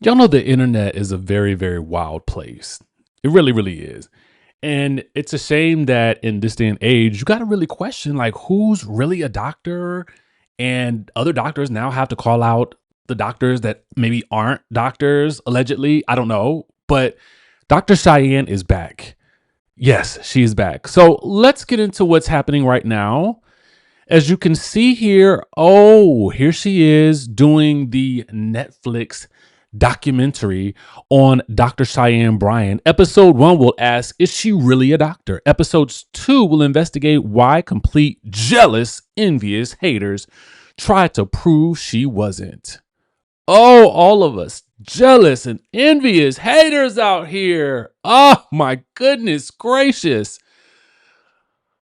Y'all know the internet is a very, very wild place. It really, really is. And it's a shame that in this day and age, you got to really question like who's really a doctor. And other doctors now have to call out the doctors that maybe aren't doctors, allegedly. I don't know. But Dr. Cheyenne is back. Yes, she is back. So let's get into what's happening right now. As you can see here, oh, here she is doing the Netflix documentary on Dr. Cheyenne Bryant. Episode 1 will ask, is she really a doctor? Episodes 2 will investigate why complete jealous, envious haters tried to prove she wasn't. Oh, all of us jealous and envious haters out here. Oh my goodness gracious.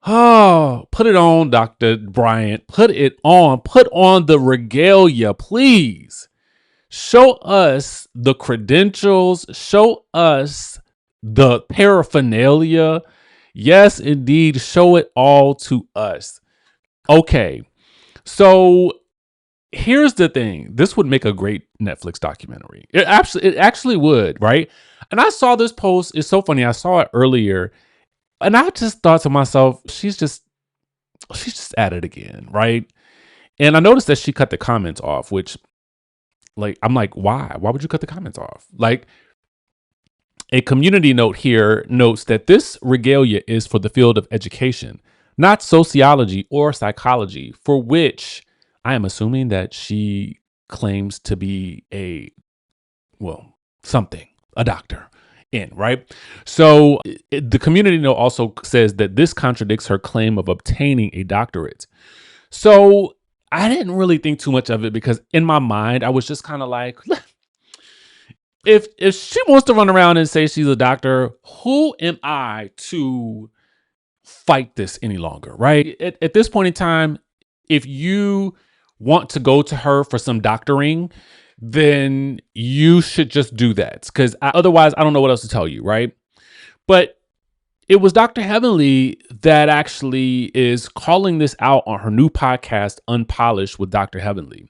Oh, put it on, Dr. Bryant. Put it on. Put on the regalia, please. Show us the credentials. Show us the paraphernalia. Yes, indeed. Show it all to us. Okay. So here's the thing. This would make a great Netflix documentary. It actually would, right? And I saw this post. It's so funny. I saw it earlier. And I just thought to myself, she's just at it again, right? And I noticed that she cut the comments off, which like I'm like, why? Why would you cut the comments off? Like a community note here notes that this regalia is for the field of education, not sociology or psychology, for which I am assuming that she claims to be something, a doctor in, right? So the community note also says that this contradicts her claim of obtaining a doctorate. So I didn't really think too much of it because in my mind, I was just kind of like, if she wants to run around and say she's a doctor, who am I to fight this any longer, right? At this point in time, if you want to go to her for some doctoring, then you should just do that because otherwise, I don't know what else to tell you, right? But it was Dr. Heavenly that actually is calling this out on her new podcast, Unpolished with Dr. Heavenly.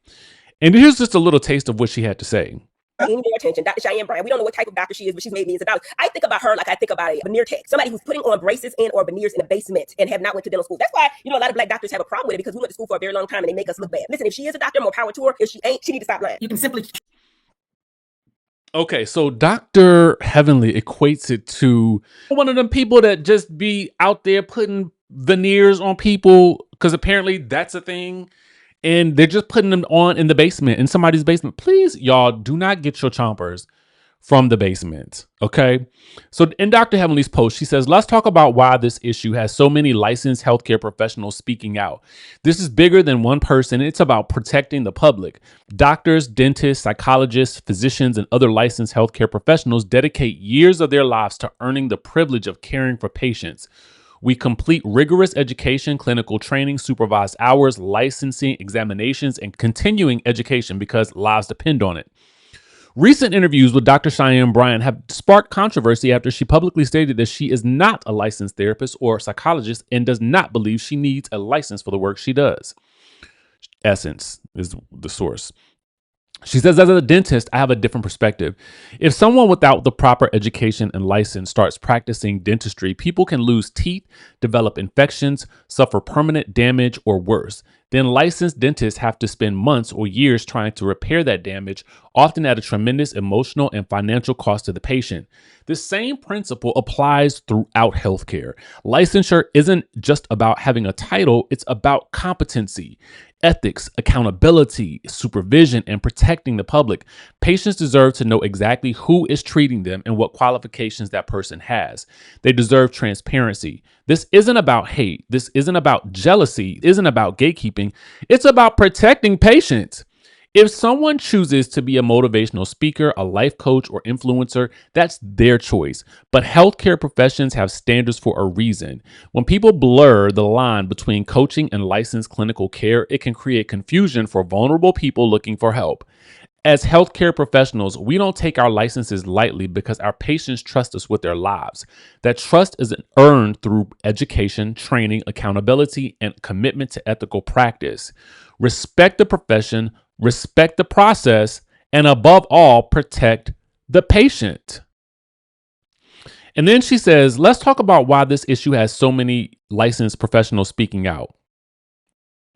And here's just a little taste of what she had to say. Any more attention, Dr. Cheyenne Bryant. We don't know what type of doctor she is, but she's made millions of dollars. I think about her like I think about a veneer tech, somebody who's putting on braces and or veneers in the basement and have not went to dental school. That's why, a lot of black doctors have a problem with it because we went to school for a very long time and they make us look bad. Listen, if she is a doctor, more power to her. If she ain't, she need to stop lying. You can simply... Okay, so Dr. Heavenly equates it to one of them people that just be out there putting veneers on people because apparently that's a thing. And they're just putting them on in the basement, in somebody's basement. Please, y'all, do not get your chompers from the basement, okay? So in Dr. Heavenly's post, she says, let's talk about why this issue has so many licensed healthcare professionals speaking out. This is bigger than one person. It's about protecting the public. Doctors, dentists, psychologists, physicians, and other licensed healthcare professionals dedicate years of their lives to earning the privilege of caring for patients. We complete rigorous education, clinical training, supervised hours, licensing, examinations, and continuing education because lives depend on it. Recent interviews with Dr. Cheyenne Bryant have sparked controversy after she publicly stated that she is not a licensed therapist or psychologist and does not believe she needs a license for the work she does. Essence is the source. She says, as a dentist, I have a different perspective. If someone without the proper education and license starts practicing dentistry, people can lose teeth, develop infections, suffer permanent damage, or worse. Then licensed dentists have to spend months or years trying to repair that damage, often at a tremendous emotional and financial cost to the patient. The same principle applies throughout healthcare. Licensure isn't just about having a title, it's about competency, ethics, accountability, supervision, and protecting the public. Patients deserve to know exactly who is treating them and what qualifications that person has. They deserve transparency. This isn't about hate. This isn't about jealousy. It isn't about gatekeeping. It's about protecting patients. If someone chooses to be a motivational speaker, a life coach, or influencer, that's their choice. But healthcare professions have standards for a reason. When people blur the line between coaching and licensed clinical care, it can create confusion for vulnerable people looking for help. As healthcare professionals, we don't take our licenses lightly because our patients trust us with their lives. That trust is earned through education, training, accountability, and commitment to ethical practice. Respect the profession, respect the process, and above all, protect the patient. And then she says, let's talk about why this issue has so many licensed professionals speaking out.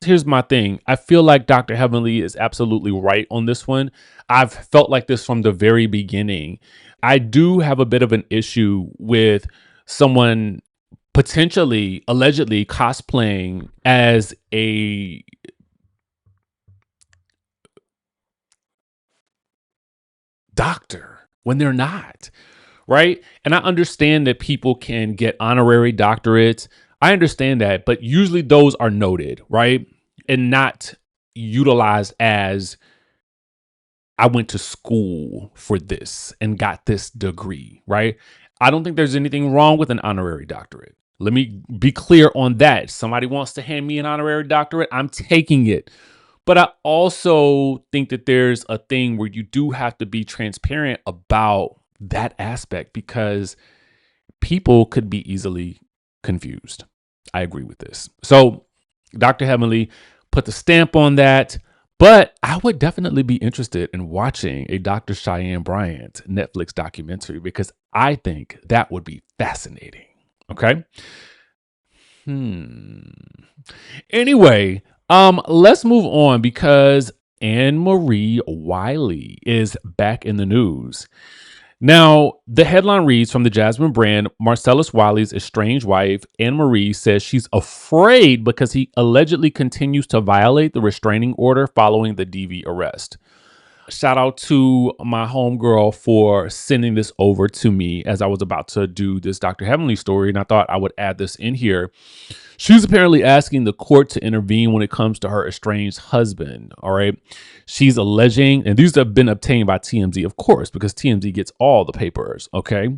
Here's my thing. I feel like Dr. Heavenly is absolutely right on this one. I've felt like this from the very beginning. I do have a bit of an issue with someone potentially, allegedly cosplaying as a doctor when they're not, right? And I understand that people can get honorary doctorates. I understand that, but usually those are noted, right? And not utilized as I went to school for this and got this degree, right? I don't think there's anything wrong with an honorary doctorate. Let me be clear on that. If somebody wants to hand me an honorary doctorate, I'm taking it. But I also think that there's a thing where you do have to be transparent about that aspect because people could be easily confused. I agree with this. So Dr. Heavenly put the stamp on that. But I would definitely be interested in watching a Dr. Cheyenne Bryant Netflix documentary because I think that would be fascinating. Okay. Anyway, let's move on because Marie Wiley is back in the news. Now, the headline reads from the Jasmine Brand, Marcellus Wiley's estranged wife, Marie, says she's afraid because he allegedly continues to violate the restraining order following the DV arrest. Shout out to my homegirl for sending this over to me as I was about to do this Dr. Heavenly story, and I thought I would add this in here. She's apparently asking the court to intervene when it comes to her estranged husband. All right. She's alleging, and these have been obtained by TMZ, of course, because TMZ gets all the papers. Okay.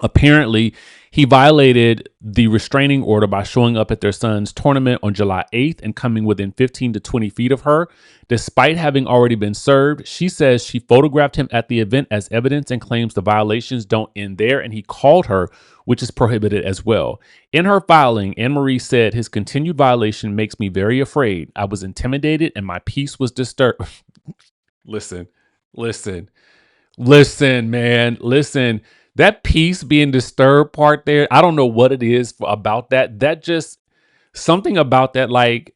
Apparently, he violated the restraining order by showing up at their son's tournament on July 8th and coming within 15 to 20 feet of her. Despite having already been served, she says she photographed him at the event as evidence and claims the violations don't end there, and he called her, which is prohibited as well. In her filing, Marie said, his continued violation makes me very afraid. I was intimidated and my peace was disturbed. Listen, man. Listen. That peace being disturbed part there, I don't know what it is about that. That just something about that, like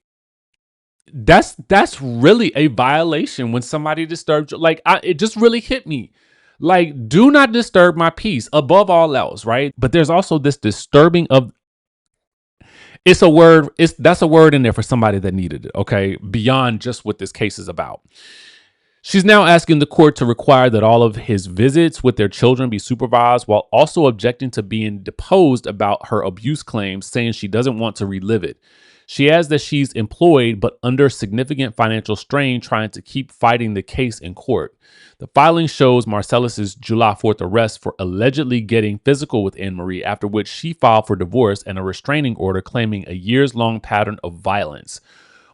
that's really a violation when somebody disturbs you. Like it just really hit me. Like, do not disturb my peace above all else, right? But there's also this disturbing of. It's a word. That's a word in there for somebody that needed it. Okay, beyond just what this case is about. She's now asking the court to require that all of his visits with their children be supervised while also objecting to being deposed about her abuse claims, saying she doesn't want to relive it. She adds that she's employed but under significant financial strain trying to keep fighting the case in court. The filing shows Marcellus's July 4th arrest for allegedly getting physical with Marie, after which she filed for divorce and a restraining order claiming a years-long pattern of violence.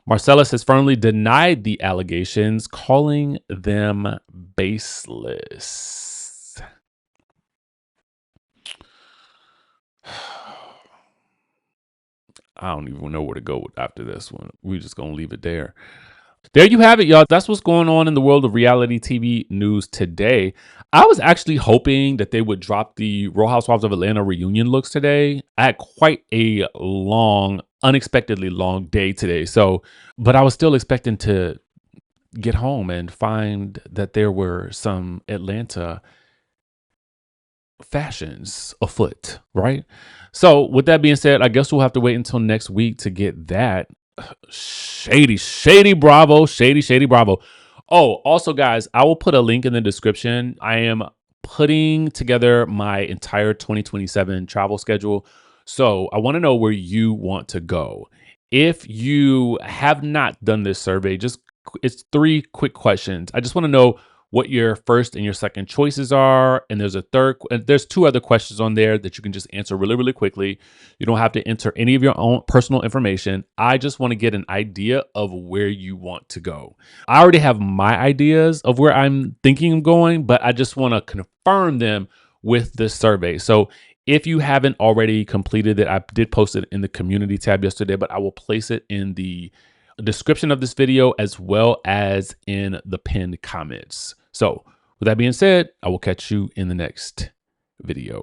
Marcellus has firmly denied the allegations, calling them baseless. I don't even know where to go with after this one. We're just going to leave it there. There you have it, y'all. That's what's going on in the world of reality TV news today. I was actually hoping that they would drop the Real Housewives of Atlanta reunion looks today. I had quite a unexpectedly long day today. But I was still expecting to get home and find that there were some Atlanta fashions afoot, right? So with that being said, I guess we'll have to wait until next week to get that. Shady bravo. Oh, also guys, I will put a link in the description. I am putting together my entire 2027 travel schedule. So I want to know where you want to go. If you have not done this survey, it's 3 quick questions. I just want to know what your first and your second choices are. And there's 2 other questions on there that you can just answer really, really quickly. You don't have to enter any of your own personal information. I just want to get an idea of where you want to go. I already have my ideas of where I'm thinking of going, but I just want to confirm them with this survey. So if you haven't already completed it, I did post it in the community tab yesterday, but I will place it in the description of this video as well as in the pinned comments. So with that being said, I will catch you in the next video.